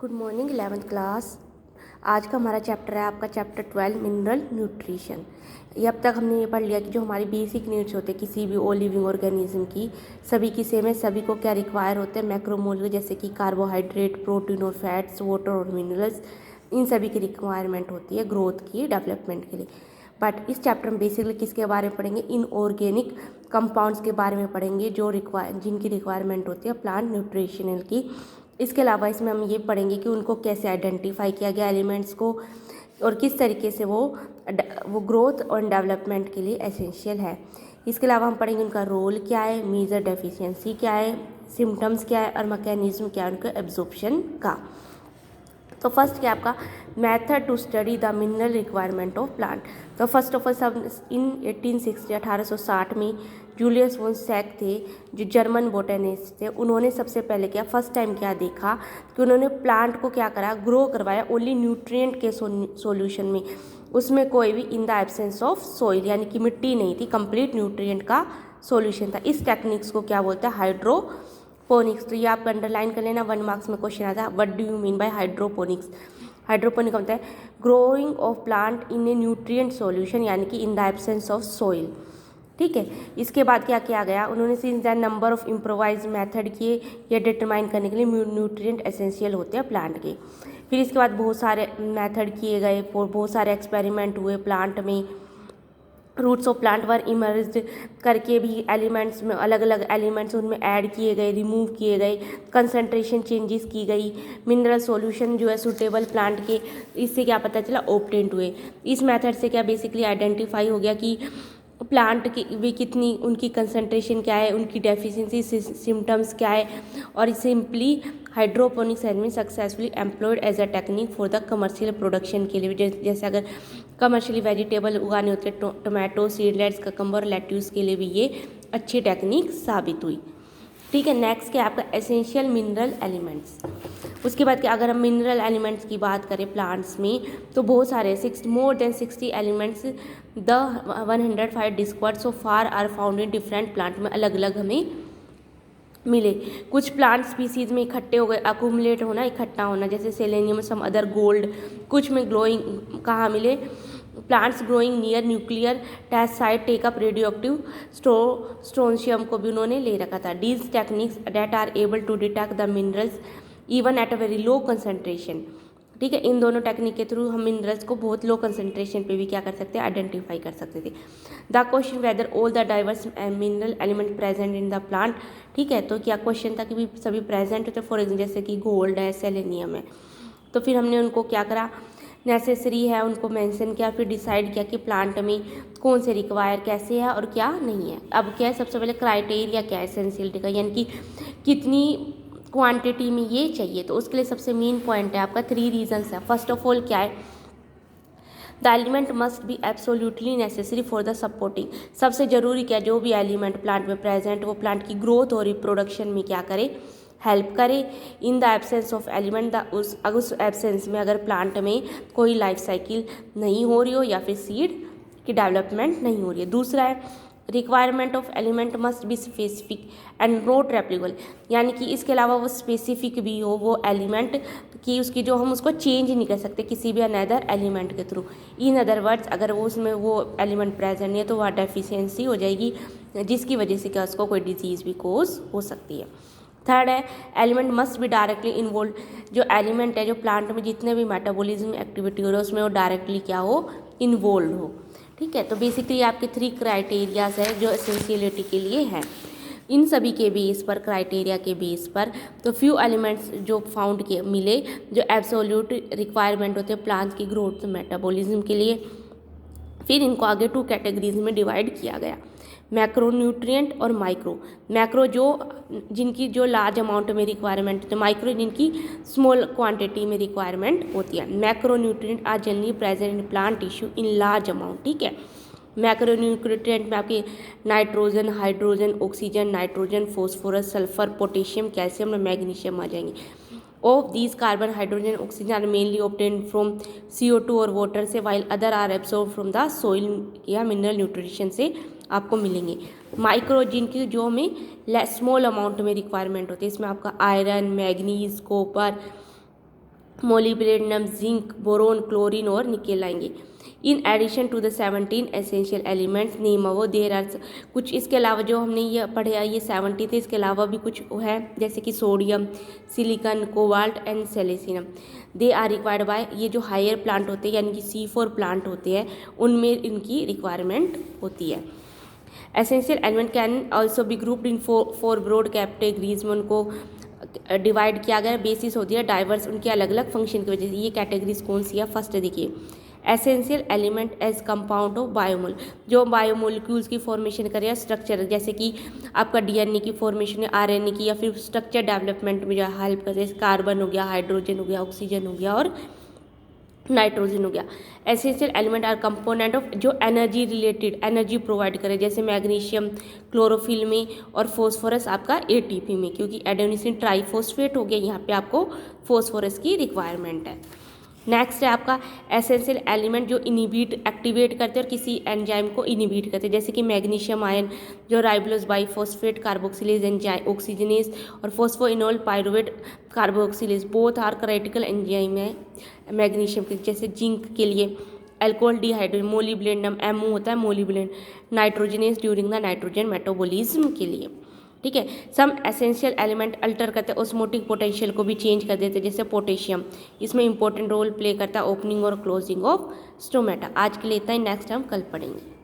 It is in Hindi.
Good morning 11th class. आज का हमारा चैप्टर है आपका चैप्टर 12 मिनरल न्यूट्रिशन। ये अब तक हमने ये पढ़ लिया कि जो हमारी बेसिक नीड्स होते हैं किसी भी ओ लिविंग ऑर्गेनिज्म की, सभी की सेम है, सभी को क्या रिक्वायर होते हैं मैक्रोमोलेक्यूल, जैसे कि कार्बोहाइड्रेट, प्रोटीन और फैट्स, वाटर और मिनरल्स, इन सभी की रिक्वायरमेंट होती है ग्रोथ की, डेवलपमेंट के लिए। बट इस चैप्टर में बेसिकली किसके बारे में पढ़ेंगे? इनऑर्गेनिक कंपाउंड्स के बारे में पढ़ेंगे जो जिनकी रिक्वायरमेंट होती है प्लांट न्यूट्रिशनल की। इसके अलावा इसमें हम ये पढ़ेंगे कि उनको कैसे आइडेंटिफाई किया गया एलिमेंट्स को, और किस तरीके से वो ग्रोथ और डेवलपमेंट के लिए एसेंशियल है। इसके अलावा हम पढ़ेंगे उनका रोल क्या है, मेजर डेफिशिएंसी क्या है, सिम्टम्स क्या है और मैकेनिज्म क्या है उनका एब्जॉर्प्शन का। तो फर्स्ट क्या आपका method to study the mineral requirement of plant. तो फर्स्ट ऑफ ऑल सब इन 1860 1860 में जूलियस वॉन सैक थे जो जर्मन बोटेनिस्ट थे। उन्होंने सबसे पहले क्या फर्स्ट टाइम क्या देखा कि उन्होंने प्लांट को क्या करा, ग्रो करवाया ओनली न्यूट्रिएंट के सॉल्यूशन में। उसमें कोई भी in the absence of soil, यानी कि मिट्टी नहीं थी, कंप्लीट न्यूट्रिएंट का सॉल्यूशन था। इस टेक्निक्स को क्या बोलते हैं? हाइड्रोपोनिक्स। तो ये आप अंडरलाइन कर लेना, 1 मार्क्स में क्वेश्चन आता है, what do you mean by hydroponics. Hydroponic होता है growing of plant in A nutrient solution, यानी कि in the absence of soil. ठीक है, इसके बाद क्या किया गया, उन्होंने since that number of improvise method किए ये डिटरमाइन करने के लिए न्यूट्रिएंट एसेंशियल होते हैं प्लांट के। फिर इसके बाद बहुत सारे मेथड किए गए, बहुत सारे एक्सपेरिमेंट हुए प्लांट में। Roots of plant were emerged करके भी एलिमेंट्स में अलग अलग एलिमेंट्स उनमें ऐड किए गए, रिमूव किए गए, कंसंट्रेशन चेंजेस की गई, मिनरल सॉल्यूशन जो है सूटेबल प्लांट के, इससे क्या पता चला ऑब्टेन्ड हुए। इस मेथड से क्या बेसिकली आइडेंटिफाई हो गया कि प्लांट की वे कितनी, उनकी कंसंट्रेशन क्या है, उनकी डेफिशिएंसी सिम्टम्स क्या है। और simply hydroponics has been successfully employed as a technique for the commercial production के लिए। जैसे अगर कमर्शियली वेजिटेबल उगाने होते हैं, टोमेटो, सीडलेट्स, ककम्बर, लेट्यूस के लिए भी ये अच्छी टेक्निक साबित हुई। ठीक है, नेक्स्ट क्या आपका एसेंशियल मिनरल एलिमेंट्स। उसके बाद क्या, अगर हम मिनरल एलिमेंट्स की बात करें प्लांट्स में तो बहुत सारे more than 60 elements the 105 discovered so far are found in different plant में अलग अलग हमें मिले। कुछ प्लांट स्पीसीज में इकट्ठे हो गए, अकुमुलेट होना, इकट्ठा होना, जैसे सेलेनियम, सम अदर गोल्ड। कुछ में ग्लोइंग कहाँ मिले, plants growing near nuclear test site take up radioactive strontium को भी उन्होंने ले रखा था। These techniques that are able to detect the minerals even at a very low concentration. ठीक है, इन दोनों टेक्निक के थ्रू हम मिनरल्स को बहुत लो कंसंट्रेशन पे भी क्या कर सकते हैं, आइडेंटिफाई कर सकते थे। The question whether all the diverse mineral element present in the plant. ठीक है, तो क्या क्वेश्चन था कि भी सभी प्रेजेंट होते, फॉर एग्जाम्पल जैसे कि गोल्ड है, सेलेनियम है, तो फिर हमने उनको क्या करा, नेसेसरी है उनको मेंशन किया, फिर डिसाइड किया कि प्लांट में कौन से रिक्वायर कैसे है और क्या नहीं है। अब क्या है, सबसे पहले क्राइटेरिया क्या है एसेंशियलिटी का, यानी कि कितनी क्वांटिटी में ये चाहिए। तो उसके लिए सबसे मेन पॉइंट है आपका 3 रीजंस है। फर्स्ट ऑफ ऑल क्या है, the element must be absolutely necessary for the supporting. सबसे जरूरी क्या, जो भी एलिमेंट प्लांट में प्रेजेंट वो प्लांट की ग्रोथ और रिप्रोडक्शन में क्या करे, हेल्प करे। In the absence of element उस एब्सेंस में अगर प्लांट में कोई लाइफ साइकिल नहीं हो रही हो या फिर सीड की डेवलपमेंट नहीं हो रही है। दूसरा है requirement of element must be specific and not replicable, यानी कि इसके अलावा वो स्पेसिफिक भी हो वो एलिमेंट कि उसकी जो हम उसको चेंज नहीं कर सकते किसी भी अनदर एलिमेंट के थ्रू। इन अदर वर्ड्स अगर वो उसमें वो एलिमेंट प्रेजेंट नहीं है तो वह डेफिशिएंसी हो जाएगी, जिसकी वजह से क्या उसको कोई डिजीज़ भी कोज हो सकती है। थर्ड है element must be directly involve. जो एलिमेंट है जो प्लांट में जितने भी मेटाबॉलिज्म एक्टिविटी हो रही है उसमें वो डायरेक्टली क्या हो, इन्वॉल्व हो। ठीक है, तो बेसिकली आपके 3 क्राइटेरियाज है जो एसेंशियलिटी के लिए हैं। इन सभी के बेस पर, क्राइटेरिया के बेस पर, तो फ्यू एलिमेंट्स जो फाउंड के मिले जो एब्सोल्यूट रिक्वायरमेंट होते हैं प्लांट की ग्रोथ मेटाबॉलिज्म के लिए। फिर इनको आगे 2 कैटेगरीज में डिवाइड किया गया, मैक्रो न्यूट्रिएंट और माइक्रो। मैक्रो जो जिनकी जो लार्ज अमाउंट में रिक्वायरमेंट होती है, माइक्रो जिनकी स्मॉल क्वांटिटी में रिक्वायरमेंट होती है। Macro nutrient are generally present in plant tissue in large amount. ठीक है, मैक्रो न्यूट्रिएंट में आपके nitrogen, hydrogen, oxygen, nitrogen, phosphorus, sulphur, potassium, calcium और मैग्नीशियम आ जाएंगे। Of these carbon, hydrogen, oxygen are mainly obtained from CO2 और वाटर से, while other are absorb from the soil या मिनरल न्यूट्रिशन से आपको मिलेंगे। माइक्रो जिनकी जो हमें स्मॉल अमाउंट में रिक्वायरमेंट होती है, इसमें आपका iron, manganese, copper, molybdenum, zinc, boron, chlorine और निकेल आएंगे। In addition to the 17 essential elements name वो देर आर, कुछ इसके अलावा जो हमने ये पढ़े ये 70 थे, इसके अलावा भी कुछ है जैसे कि sodium, silicon, cobalt and selenium. They are required by, ये जो हायर प्लांट होते हैं यानी कि C4 प्लांट होते हैं उनमें इनकी रिक्वायरमेंट होती है। Essential element can also be grouped in four broad categories में उनको डिवाइड किया गया। बेसिस होती है डाइवर्स, उनके अलग अलग फंक्शन की वजह से। ये कैटेगरीज कौन सी है? फर्स्ट देखिए, essential element as compound of बायोमोल, जो बायोमोलिक्यूल्स की फॉर्मेशन करे, स्ट्रक्चर जैसे कि आपका DNA की फॉर्मेशन है, RNA की, या फिर स्ट्रक्चर डेवलपमेंट में जो हेल्प करे, जैसे कार्बन हो गया, हाइड्रोजन हो गया, ऑक्सीजन हो गया और नाइट्रोजन हो गया। Essential element R component of, जो एनर्जी रिलेटेड एनर्जी प्रोवाइड करे, जैसे मैग्नीशियम क्लोरोफिल में और फॉस्फोरस आपका ATP में, क्योंकि एडेनोसिन ट्राइफॉस्फेट हो गया, यहाँ पे आपको फॉस्फोरस की रिक्वायरमेंट है। नेक्स्ट है आपका एसेंशियल एलिमेंट जो इनिबिट एक्टिवेट करते हैं और किसी एंजाइम को इनिबिट करते हैं, जैसे कि मैग्नीशियम आयन जो ribulose bisphosphate carboxylase enzyme oxygenase, और phosphoenol pyruvate carboxylase, both are critical enzyme है मैग्नीशियम के। जैसे जिंक के लिए अल्कोहल डिहाइड्रेट, मोलिब्डेनम, MO होता है molybdenum, nitrogenase during the nitrogen metabolism के लिए। ठीक है, सम एसेंशियल एलिमेंट अल्टर करते हैं, ऑस्मोटिक पोटेंशियल को भी चेंज कर देते हैं, जैसे पोटेशियम, इसमें इंपॉर्टेंट रोल प्ले करता है ओपनिंग और क्लोजिंग ऑफ स्टोमेटा। आज के लिए इतना ही, नेक्स्ट हम कल पढ़ेंगे।